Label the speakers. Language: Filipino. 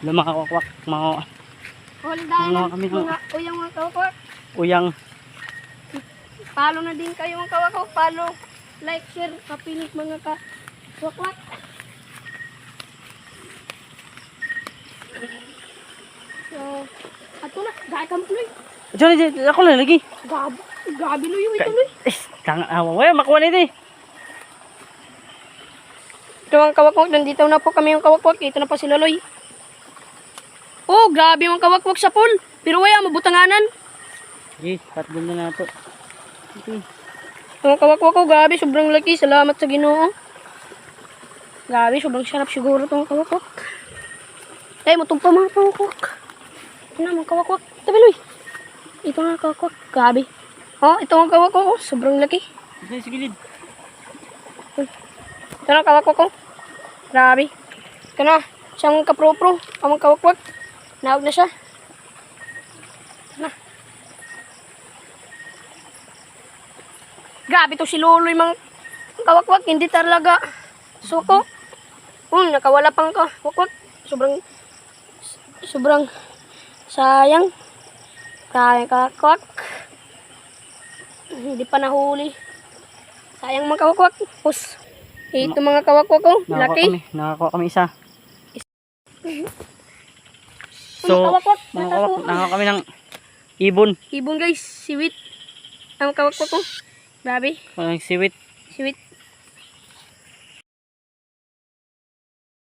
Speaker 1: Lumakakwak, mga
Speaker 2: Huldahan
Speaker 1: kami ng
Speaker 2: mga uyang mga kawakwak.
Speaker 1: uyang.
Speaker 2: Follow na din kayo mga kawakwak. Follow, like, share, kapilit mga kawakwak. So, ato na, gaya kang tuloy.
Speaker 1: Diyan, ako lang lagi.
Speaker 2: Gabi luyo ito luy.
Speaker 1: Tangan awa, makuha na ito eh.
Speaker 2: Ito ang kawakwak, nandito na po kami yung kawakwak. Ito na po si Loloy. Oh, grabe yung kawakwak sa pool. Pero wala, mabutanganan.
Speaker 1: Sige, patbol na nato. Okay.
Speaker 2: Ito ang kawakwak ko, grabe, sobrang laki. Salamat sa Ginoo. Grabe, sobrang sarap siguro itong kawakwak. Ay, matugpa mga kawakwak. Ito na mga kawakwak. Tabi, Loy. Ito nga kawakwak. Grabe. Oh, ito ang kawakwak ko. Sobrang laki.
Speaker 1: Sige, sige, lid.
Speaker 2: Ito na kawakwak ko. Grabe. Ito na. Siyang kapro-pro. Ang kawakwak. Naog na siya. Ito na. Grabe to si Loloy mga kawakwak. Hindi talaga suko. Nakawala pang kawakwak. Sobrang sayang. Kaya kawakwak. Hindi pa nahuli. Sayang mga kawakwak. Pus. Ito mga kawakwak ko. Laki.
Speaker 1: Nakakuha kami isa. So, mga kawakwak, nakakuha kami ng ibon.
Speaker 2: Ibon guys. Siwit. Ang kawakwak ko. Grabe.
Speaker 1: Siwit.
Speaker 2: Siwit.